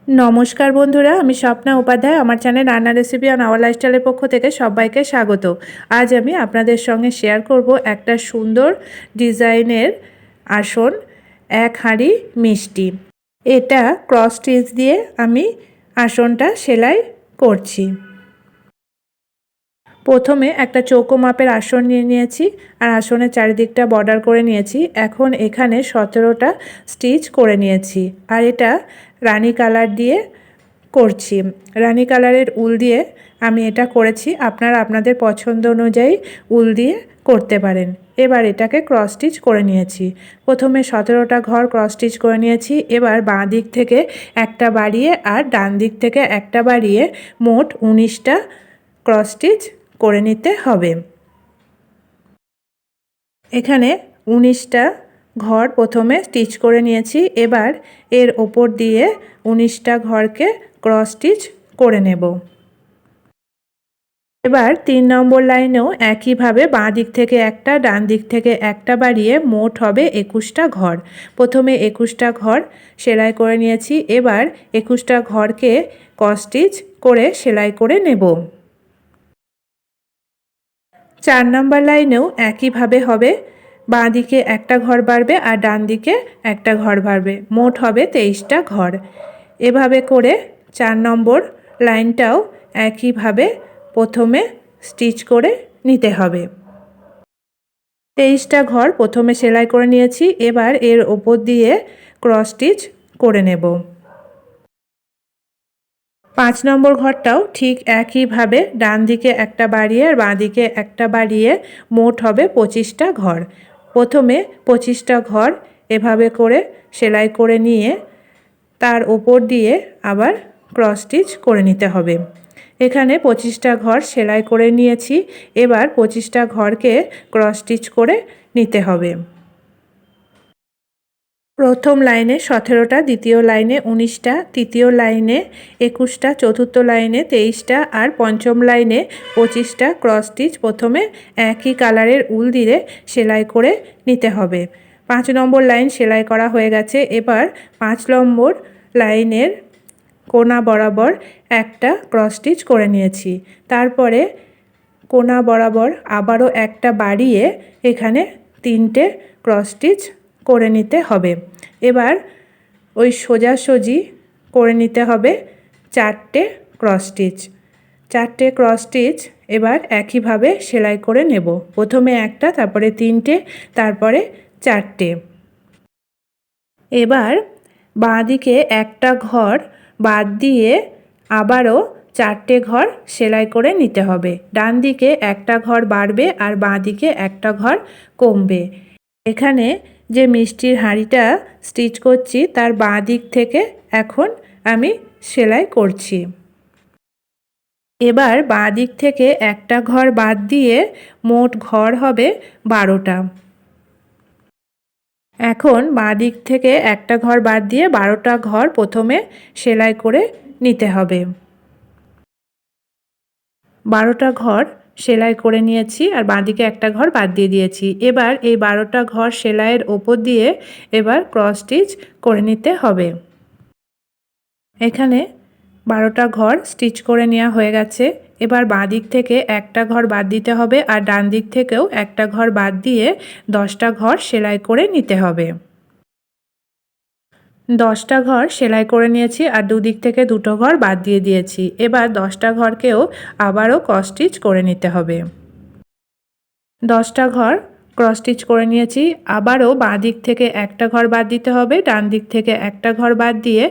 নমস্কার বন্ধুরা, আমি স্বপ্না উপাধ্যায়। আমার চ্যানেল রান্না রেসিপি অন আওয়ার লাইফস্টাইলের পক্ষ থেকে সবাইকে স্বাগত। আজ আমি আপনাদের সঙ্গে শেয়ার করব একটা সুন্দর ডিজাইনের আসন, এক হাঁড়ি মিষ্টি। এটা ক্রস স্টিচ দিয়ে আমি আসনটা সেলাই করছি। প্রথমে একটা চৌকো মাপের আসন নিয়ে নিয়েছি আর আসনের চারিদিকটা বর্ডার করে নিয়েছি। এখন এখানে 17টা স্টিচ করে নিয়েছি আর এটা রানী কালার দিয়ে করছি। রানী কালারের উল দিয়ে আমি এটা করেছি, আপনারা আপনাদের পছন্দ অনুযায়ী উল দিয়ে করতে পারেন। এবার এটাকে ক্রস স্টিচ করে নিয়েছি। প্রথমে 17টা ঘর ক্রস স্টিচ করে নিয়েছি। এবার বাঁ দিক থেকে একটা বাড়িয়ে আর ডান দিক থেকে একটা বাড়িয়ে মোট 19টা ক্রস স্টিচ করে নিতে হবে। এখানে 19টা ঘর প্রথমে স্টিচ করে নিয়েছি। এবার এর ওপর দিয়ে 19টা ঘরকে ক্রস স্টিচ করে নেব। এবার 3 নম্বর লাইনেও একইভাবে বাঁ দিক থেকে একটা, ডান দিক থেকে একটা বাড়িয়ে মোট হবে 21টা ঘর। প্রথমে 21টা ঘর সেলাই করে নিয়েছি। এবার 21টা ঘরকে ক্রস স্টিচ করে সেলাই করে নেব। 4 নম্বর লাইনেও একইভাবে হবে, বাঁ দিকে একটা ঘর বাড়বে আর ডান দিকে একটা ঘর বাড়বে, মোট হবে 23টা ঘর। এভাবে করে 4 নম্বর লাইনটাও একইভাবে প্রথমে স্টিচ করে নিতে হবে। 23টা ঘর প্রথমে সেলাই করে নিয়েছি। এবার এর ওপর দিয়ে ক্রস স্টিচ করে নেব। 5 নম্বর ঘরটাও ঠিক একইভাবে ডান দিকে একটা বাড়িয়ে আর বাঁ দিকে একটা বাড়িয়ে মোট হবে 25টা ঘর। প্রথমে 25টা ঘর এভাবে করে সেলাই করে নিয়ে তার ওপর দিয়ে আবার ক্রস স্টিচ করে নিতে হবে। এখানে 25টা ঘর সেলাই করে নিয়েছি। এবার 25টা ঘরকে ক্রস স্টিচ করে নিতে হবে। প্রথম লাইনে 17টা, দ্বিতীয় লাইনে 19টা, তৃতীয় লাইনে 21টা, চতুর্থ লাইনে 23টা আর পঞ্চম লাইনে 25টা ক্রস স্টিচ প্রথমে একই কালারের উল দিয়ে সেলাই করে নিতে হবে। 5 নম্বর লাইন সেলাই করা হয়ে গেছে। এবার 5 নম্বর লাইনের কোণা বরাবর একটা ক্রস স্টিচ করে নিয়েছি। তারপরে কোণা বরাবর আবারও একটা বাড়িয়ে এখানে 3টে ক্রস স্টিচ করে নিতে হবে। এবার ওই সোজাসুজি করে নিতে হবে 4টে ক্রস স্টিচ। 4টে ক্রস স্টিচ এবার একইভাবে সেলাই করে নেব। প্রথমে একটা, তারপরে 3টে, তারপরে 4টে। এবার বাঁ দিকে একটা ঘর বাদ দিয়ে আবারও 4টে ঘর সেলাই করে নিতে হবে। ডান দিকে একটা ঘর বাড়বে আর বাঁ দিকে একটা ঘর কমবে। এখানে যে মিষ্টির হাঁড়িটা স্টিচ করছি তার বাঁ দিক থেকে এখন আমি সেলাই করছি। এবার বাঁ দিক থেকে একটা ঘর বাদ দিয়ে মোট ঘর হবে 12টা। এখন বাঁ দিক থেকে একটা ঘর বাদ দিয়ে 12টা ঘর প্রথমে সেলাই করে নিতে হবে। 12টা ঘর সেলাই করে নিয়েছি আর বাঁ দিকে একটা ঘর বাদ দিয়ে দিয়েছি। এবার এই 12টা ঘর সেলাইয়ের ওপর দিয়ে এবার ক্রস স্টিচ করে নিতে হবে। এখানে 12টা ঘর স্টিচ করে নেওয়া হয়ে গেছে। এবার বাঁ দিক থেকে একটা ঘর বাদ দিতে হবে আর ডান দিক থেকেও একটা ঘর বাদ দিয়ে 10টা ঘর সেলাই করে নিতে হবে। 10টা ঘর সেলাই করে নিয়েছি আর দুদিক থেকে দুটো ঘর বাদ দিয়ে দিয়েছি। এবার 10টা ঘরকেও আবারও ক্রস স্টিচ করে নিতে হবে। 10টা ঘর ক্রস স্টিচ করে নিয়েছি। আবারও বাঁ দিক থেকে একটা ঘর বাদ দিতে হবে, ডান দিক থেকে একটা ঘর বাদ দিয়ে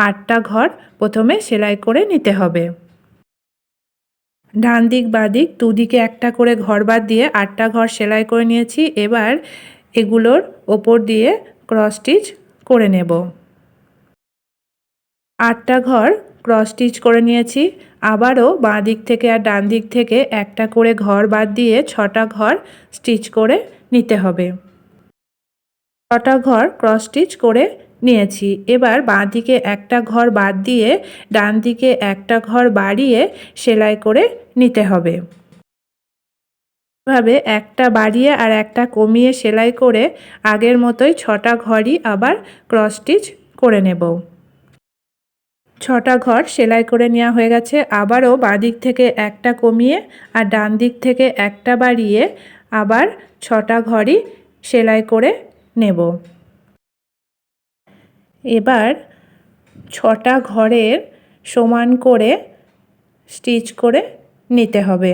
8টা ঘর প্রথমে সেলাই করে নিতে হবে। ডান দিক বাঁ দিক দুদিকে একটা করে ঘর বাদ দিয়ে 8টা ঘর সেলাই করে নিয়েছি। এবার এগুলোর ওপর দিয়ে ক্রস স্টিচ করে নেব। 8টা ঘর ক্রস স্টিচ করে নিয়েছি। আবারও বাঁ দিক থেকে আর ডান দিক থেকে একটা করে ঘর বাদ দিয়ে 6টা ঘর স্টিচ করে নিতে হবে। 6টা ঘর ক্রস স্টিচ করে নিয়েছি। এবার বাঁ দিকে একটা ঘর বাদ দিয়ে ডান দিকে একটা ঘর বাড়িয়ে সেলাই করে নিতে হবে। এভাবে একটা বাড়িয়ে আর একটা কমিয়ে সেলাই করে আগের মতোই 6টা ঘরই আবার ক্রস স্টিচ করে নেব। 6টা ঘর সেলাই করে নেওয়া হয়ে গেছে। আবারও বাঁ দিক থেকে একটা কমিয়ে আর ডান দিক থেকে একটা বাড়িয়ে আবার 6টা ঘরই সেলাই করে নেব। এবার 6টা ঘরের সমান করে স্টিচ করে নিতে হবে।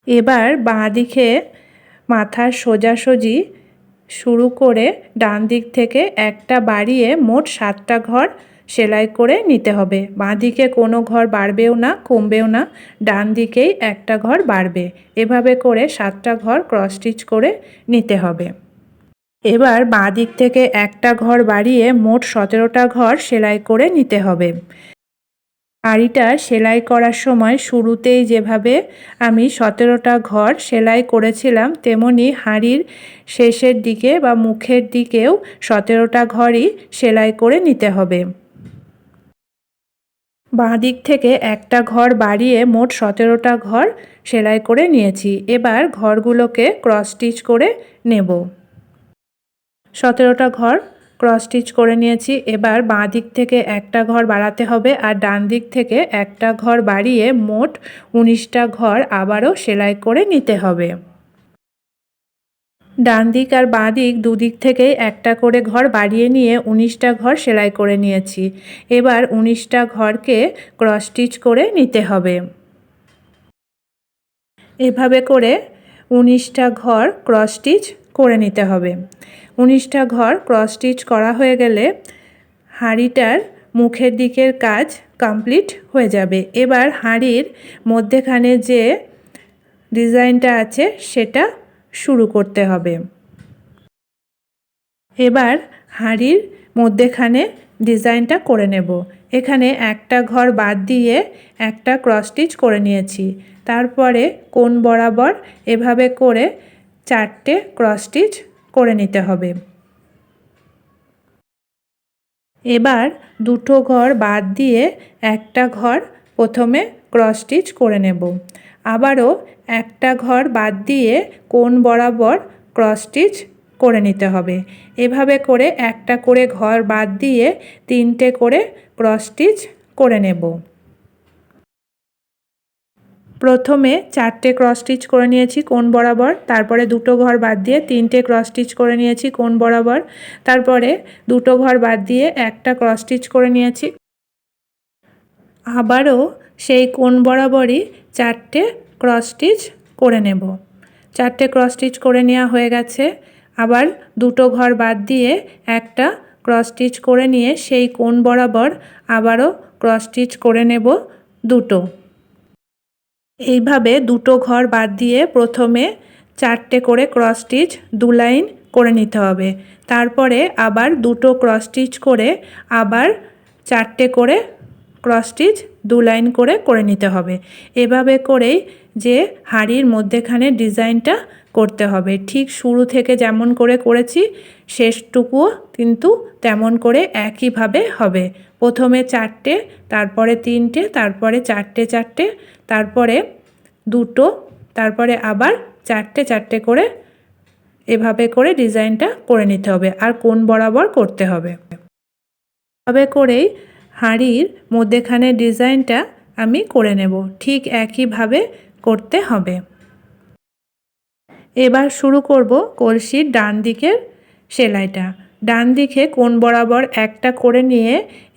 এবার বাঁ দিকে মাথার সোজাসুজি শুরু করে ডান দিক থেকে একটা বাড়িয়ে মোট 7টা ঘর সেলাই করে নিতে হবে। বাঁ দিকে কোনো ঘর বাড়বেও না কমবেও না, ডান দিকেই একটা ঘর বাড়বে। এভাবে করে 7টা ঘর ক্রস স্টিচ করে নিতে হবে। এবার বাঁ দিক থেকে একটা ঘর বাড়িয়ে মোট 17টা ঘর সেলাই করে নিতে হবে। আড়িটা সেলাই করার সময় শুরুতেই যেভাবে আমি 17টা ঘর সেলাই করেছিলাম তেমনি হাঁড়ির শেষের দিকে বা মুখের দিকেও 17টা ঘরই সেলাই করে নিতে হবে। বাঁ দিক থেকে একটা ঘর বাড়িয়ে মোট 17টা ঘর সেলাই করে নিয়েছি। এবার ঘরগুলোকে ক্রস স্টিচ করে নেব। 17টা ঘর ক্রস স্টিচ করে নিয়েছি। এবার বাঁ দিক থেকে একটা ঘর বাড়াতে হবে আর ডান দিক থেকে একটা ঘর বাড়িয়ে মোট 19টা ঘর আবারও সেলাই করে নিতে হবে। ডান দিক আর বাঁ দিক দুদিক থেকেই একটা করে ঘর বাড়িয়ে নিয়ে 19টা ঘর সেলাই করে নিয়েছি। এবার 19টা ঘরকে ক্রস স্টিচ করে নিতে হবে। এভাবে করে 19টা ঘর ক্রস স্টিচ করে নিতে হবে। 19টা ঘর ক্রস স্টিচ করা হয়ে গেলে হাঁড়িটার মুখের দিকের কাজ কমপ্লিট হয়ে যাবে। এবার হাঁড়ির মধ্যেখানে যে ডিজাইনটা আছে সেটা শুরু করতে হবে। এবার হাঁড়ির মধ্যেখানে ডিজাইনটা করে নেব। এখানে একটা ঘর বাদ দিয়ে একটা ক্রস স্টিচ করে নিয়েছি। তারপরে কোণ বরাবর এভাবে করে 4টে ক্রস স্টিচ করে নিতে হবে। এবার দুটো ঘর বাদ দিয়ে একটা ঘর প্রথমে ক্রস স্টিচ করে নেব। আবারও একটা ঘর বাদ দিয়ে কোণ বরাবর ক্রস স্টিচ করে নিতে হবে। এভাবে করে একটা করে ঘর বাদ দিয়ে 3টে করে ক্রস স্টিচ করে নেব। প্রথমে 4টে ক্রস স্টিচ করে নিয়েছি কোণ বরাবর, তারপরে দুটো ঘর বাদ দিয়ে 3টে ক্রস স্টিচ করে নিয়েছি কোণ বরাবর, তারপরে দুটো ঘর বাদ দিয়ে একটা ক্রস স্টিচ করে নিয়েছি। আবারও সেই কোণ বরাবরই 4টে ক্রস স্টিচ করে নেব। 4টে ক্রস স্টিচ করে নেওয়া হয়ে গেছে। আবার দুটো ঘর বাদ দিয়ে একটা ক্রস স্টিচ করে নিয়ে সেই কোণ বরাবর আবারও ক্রস স্টিচ করে নেব দুটো। এইভাবে দুটো ঘর বাদ দিয়ে প্রথমে 4টে করে ক্রস স্টিচ 2 লাইন করে নিতে হবে। তারপরে আবার দুটো ক্রস স্টিচ করে আবার 4টে করে ক্রস স্টিচ 2 লাইন করে নিতে হবে। এভাবে করেই যে হাঁড়ির মধ্যেখানে ডিজাইনটা করতে হবে। ঠিক শুরু থেকে যেমন করে করেছি শেষটুকুও কিন্তু তেমন করে একইভাবে হবে। প্রথমে 4টে, তারপরে 3টে, তারপরে 4টে 4টে, তারপরে দুটো, তারপরে আবার 4টে 4টে করে এভাবে করে ডিজাইনটা করে নিতে হবে আর কোণ বরাবর করতে হবে। এভাবে করেই হাঁড়ির মধ্যেখানে ডিজাইনটা আমি করে নেব। ঠিক একইভাবে করতে হবে। এবার শুরু করব কলসির ডান দিকের সেলাইটা। ডান দিকে কোণ বরাবর একটা করে নিয়ে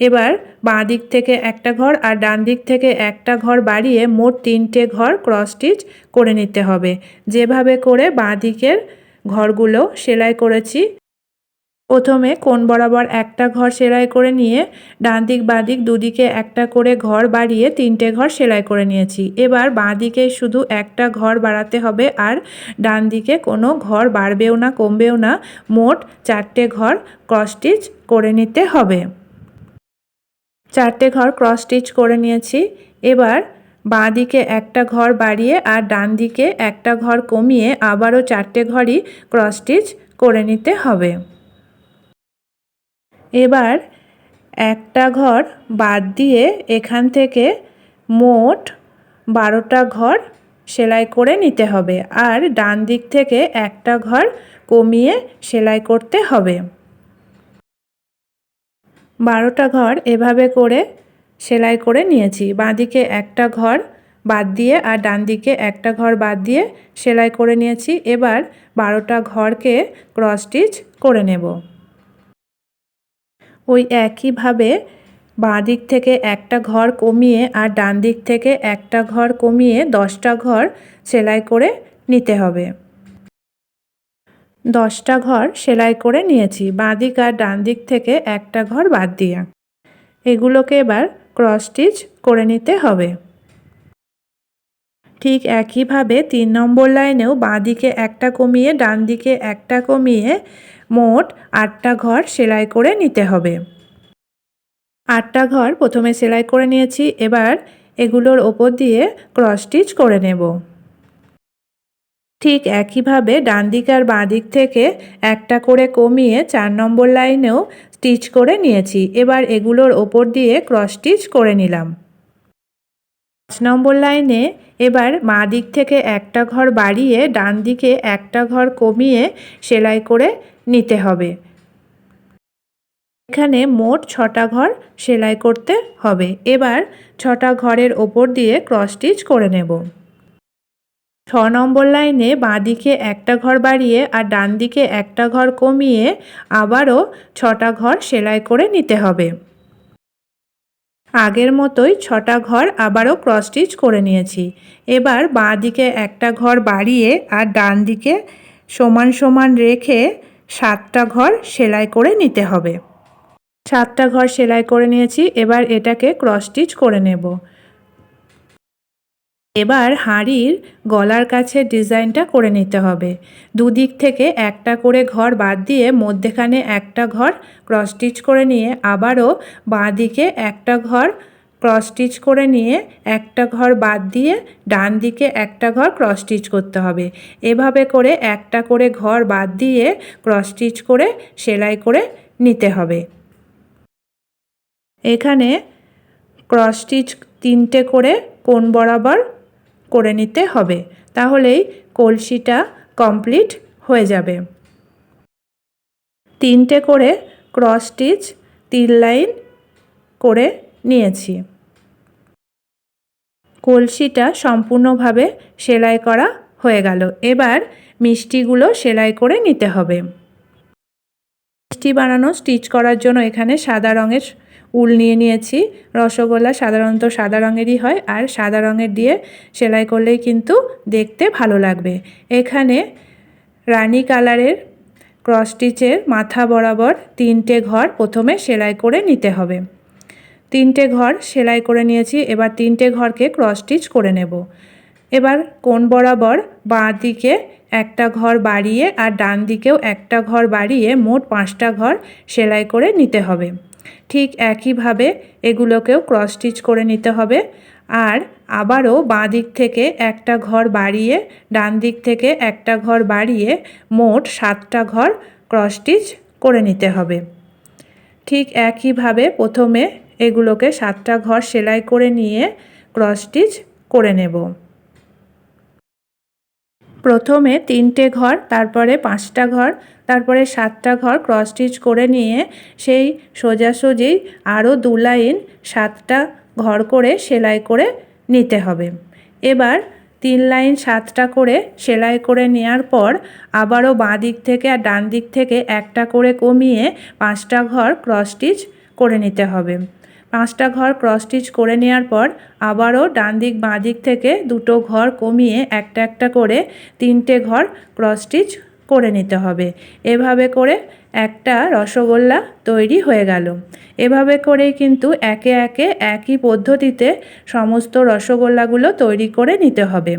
এবার বাঁ দিক থেকে একটা ঘর আর ডান দিক থেকে একটা ঘর বাড়িয়ে মোট 3টে ঘর ক্রস স্টিচ করে নিতে হবে। যেভাবে করে বাঁ দিকের ঘরগুলো সেলাই করেছি, প্রথমে কোণ বরাবর একটা ঘর সেলাই করে নিয়ে ডান দিক বাঁ দিক দুদিকে একটা করে ঘর বাড়িয়ে 3টে ঘর সেলাই করে নিয়েছি। এবার বাঁ দিকে শুধু একটা ঘর বাড়াতে হবে আর ডান দিকে কোনো ঘর বাড়বেও না কমবেও না, মোট 4টে ঘর ক্রস স্টিচ করে নিতে হবে। 4টে ঘর ক্রস স্টিচ করে নিয়েছি। এবার বাঁ দিকে একটা ঘর বাড়িয়ে আর ডান দিকে একটা ঘর কমিয়ে আবারও 4টে ঘরই ক্রস স্টিচ করে নিতে হবে। এবার একটা ঘর বাদ দিয়ে এখান থেকে মোট 12টা ঘর সেলাই করে নিতে হবে আর ডান দিক থেকে একটা ঘর কমিয়ে সেলাই করতে হবে। 12টা ঘর এভাবে করে সেলাই করে নিয়েছি। বাঁদিকে একটা ঘর বাদ দিয়ে আর ডান দিকে একটা ঘর বাদ দিয়ে সেলাই করে নিয়েছি। এবার 12টা ঘরকে ক্রস স্টিচ করে নেব। ওই একইভাবে বাঁ দিক থেকে একটা ঘর কমিয়ে আর ডান দিক থেকে একটা ঘর কমিয়ে 10টা ঘর সেলাই করে নিতে হবে। 10টা ঘর সেলাই করে নিয়েছি বাঁ দিক আর ডান দিক থেকে একটা ঘর বাদ দিয়ে। এগুলোকে এবার ক্রস স্টিচ করে নিতে হবে। ঠিক একইভাবে 3 নম্বর লাইনেও বাঁ দিকে একটা কমিয়ে ডান দিকে একটা কমিয়ে মোট 8টা ঘর সেলাই করে নিতে হবে। 8টা ঘর প্রথমে সেলাই করে নিয়েছি, এবার এগুলোর ওপর দিয়ে ক্রস স্টিচ করে নেব। ঠিক একইভাবে ডান দিক আর বাঁ দিক থেকে একটা করে কমিয়ে 4 নম্বর লাইনেও স্টিচ করে নিয়েছি। এবার এগুলোর ওপর দিয়ে ক্রস স্টিচ করে নিলাম। 5 নম্বর লাইনে এবার বাঁ দিক থেকে একটা ঘর বাড়িয়ে ডান দিকে একটা ঘর কমিয়ে সেলাই করে নিতে হবে। এখানে মোট 6টা ঘর সেলাই করতে হবে। এবার 6টা ঘরের ওপর দিয়ে ক্রস স্টিচ করে নেব। 6 নম্বর লাইনে বাঁ দিকে একটা ঘর বাড়িয়ে আর ডান দিকে একটা ঘর কমিয়ে আবারও 6টা ঘর সেলাই করে নিতে হবে। আগের মতোই 6টা ঘর আবারও ক্রস স্টিচ করে নিয়েছি। এবার বাঁ দিকে একটা ঘর বাড়িয়ে আর ডান দিকে সমান সমান রেখে 7টা ঘর সেলাই করে নিতে হবে। 7টা ঘর সেলাই করে নিয়েছি, এবার এটাকে ক্রস স্টিচ করে নেব। এবার হাঁড়ির গলার কাছে ডিজাইনটা করে নিতে হবে। দুদিক থেকে একটা করে ঘর বাদ দিয়ে মধ্যেখানে একটা ঘর ক্রস স্টিচ করে নিয়ে আবারও বাঁ দিকে একটা ঘর ক্রস স্টিচ করে নিয়ে একটা ঘর বাদ দিয়ে ডান দিকে একটা ঘর ক্রস স্টিচ করতে হবে। এভাবে করে একটা করে ঘর বাদ দিয়ে ক্রস স্টিচ করে সেলাই করে নিতে হবে। এখানে ক্রস স্টিচ 3টে করে কোণ বরাবর করে নিতে হবে, তাহলেই কলসিটা কমপ্লিট হয়ে যাবে। 3টে করে ক্রস স্টিচ 3 লাইন করে নিয়েছি। কলসিটা সম্পূর্ণভাবে সেলাই করা হয়ে গেল। এবার মিষ্টিগুলো সেলাই করে নিতে হবে। মিষ্টি বানানো স্টিচ করার জন্য এখানে সাদা রঙের উল নিয়ে নিয়েছি। রসগোল্লা সাধারণত সাদা রঙেরই হয়, আর সাদা রঙের দিয়ে সেলাই করলেই কিন্তু দেখতে ভালো লাগবে। এখানে রানী কালারের ক্রস স্টিচের মাথা বরাবর 3টে ঘর প্রথমে সেলাই করে নিতে হবে। 3টে ঘর সেলাই করে নিয়েছি, এবার 3টে ঘরকে ক্রস স্টিচ করে নেব। এবার কোণ বরাবর বাঁ দিকে একটা ঘর বাড়িয়ে আর ডান দিকেও একটা ঘর বাড়িয়ে মোট 5টা ঘর সেলাই করে নিতে হবে। ঠিক একইভাবে এগুলোকেও ক্রস স্টিচ করে নিতে হবে। আর আবারও বাঁ দিক থেকে একটা ঘর বাড়িয়ে ডান দিক থেকে একটা ঘর বাড়িয়ে মোট 7টা ঘর ক্রস স্টিচ করে নিতে হবে। ঠিক একইভাবে প্রথমে এগুলোকে 7টা ঘর সেলাই করে নিয়ে ক্রস স্টিচ করে নেব। প্রথমে 3টে ঘর, তারপরে 5টা ঘর, তারপরে 7টা ঘর ক্রস স্টিচ করে নিয়ে সেই সোজাসুজি আরও 2 লাইন 7টা ঘর করে সেলাই করে নিতে হবে। এবার 3 লাইন 7টা করে সেলাই করে নেওয়ার পর আবারও বাঁ দিক থেকে আর ডান দিক থেকে একটা করে কমিয়ে 5টা ঘর ক্রস স্টিচ করে নিতে হবে। 5টা ঘর ক্রস স্টিচ করে নেওয়ার পর আবারও ডান দিক বাঁ দিক থেকে 2টো ঘর কমিয়ে একটা একটা করে 3টে ঘর ক্রস স্টিচ করে নিতে হবে। এভাবে করে একটা রসগোল্লা তৈরি হয়ে গেল। এভাবে করেই কিন্তু একে একে একই পদ্ধতিতে সমস্ত রসগোল্লাগুলো তৈরি করে নিতে হবে।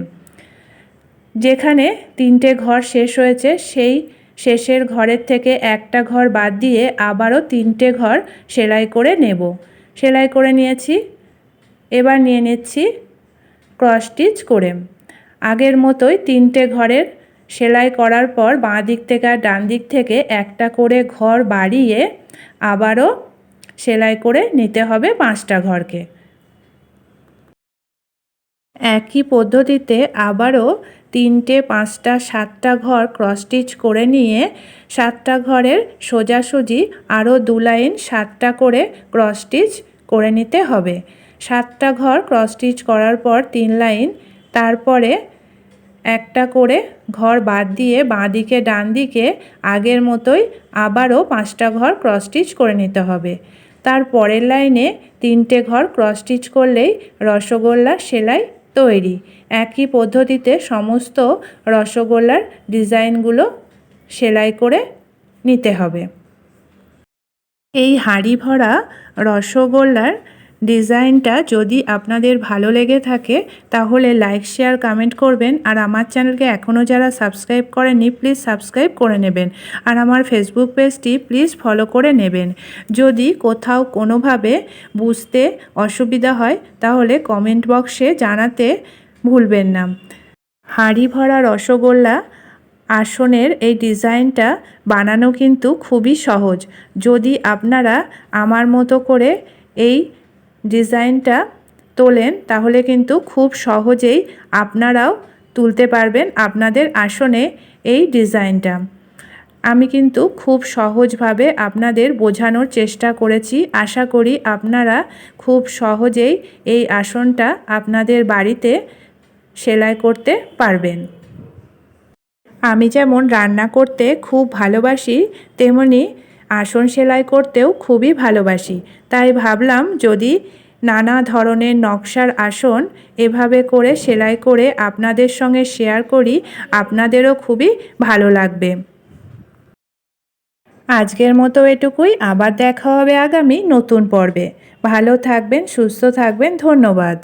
যেখানে 3টে ঘর শেষ হয়েছে সেই শেষের ঘরের থেকে একটা ঘর বাদ দিয়ে আবারও 3টে ঘর সেলাই করে নেব। সেলাই করে নিয়েছি, এবার নিয়ে নিচ্ছি ক্রস স্টিচ করে। আগের মতোই 3টে ঘরের সেলাই করার পর বাঁ দিক থেকে আর ডান দিক থেকে একটা করে ঘর বাড়িয়ে আবারও সেলাই করে নিতে হবে 5টা ঘরকে। একই পদ্ধতিতে আবারও 3টে 5টা 7টা ঘর ক্রস স্টিচ করে নিয়ে 7টা ঘরের সোজাসুজি আরও 2 লাইন 7টা করে ক্রস স্টিচ করে নিতে হবে। 7টা ঘর ক্রস স্টিচ করার পর 3 লাইন, তারপরে একটা করে ঘর বাদ দিয়ে বাঁ দিকে ডান দিকে আগের মতোই আবারও 5টা ঘর ক্রস স্টিচ করে নিতে হবে। তার পরের লাইনে 3টে ঘর ক্রস স্টিচ করলেই রসগোল্লার সেলাই তৈরি। একই পদ্ধতিতে সমস্ত রসগোল্লার ডিজাইনগুলো সেলাই করে নিতে হবে। এই হাঁড়ি ভরা রসগোল্লার ডিজাইনটা যদি আপনাদের ভালো লেগে থাকে তাহলে লাইক শেয়ার কমেন্ট করবেন। আর আমার চ্যানেলকে এখনও যারা সাবস্ক্রাইব করেননি প্লিজ সাবস্ক্রাইব করে নেবেন। আর আমার ফেসবুক পেজটি প্লিজ ফলো করে নেবেন। যদি কোথাও কোনোভাবে বুঝতে অসুবিধা হয় তাহলে কমেন্ট বক্সে জানাতে ভুলবেন না। হাঁড়ি ভরা রসগোল্লা আসনের এই ডিজাইনটা বানানো কিন্তু খুবই সহজ। যদি আপনারা আমার মতো করে এই ডিজাইনটা তোলেন তাহলে কিন্তু খুব সহজেই আপনারাও তুলতে পারবেন আপনাদের আসনে এই ডিজাইনটা। আমি কিন্তু খুব সহজভাবে আপনাদের বোঝানোর চেষ্টা করেছি। আশা করি আপনারা খুব সহজেই এই আসনটা আপনাদের বাড়িতে সেলাই করতে পারবেন। আমি যেমন রান্না করতে খুব ভালোবাসি তেমনি আসন সেলাই করতেও খুবই ভালোবাসি। তাই ভাবলাম যদি নানা ধরনের নকশার আসন এভাবে করে সেলাই করে আপনাদের সঙ্গে শেয়ার করি, আপনাদেরও খুবই ভালো লাগবে। আজকের মতো এটুকুই। আবার দেখা হবে আগামী নতুন পর্বে। ভালো থাকবেন, সুস্থ থাকবেন। ধন্যবাদ।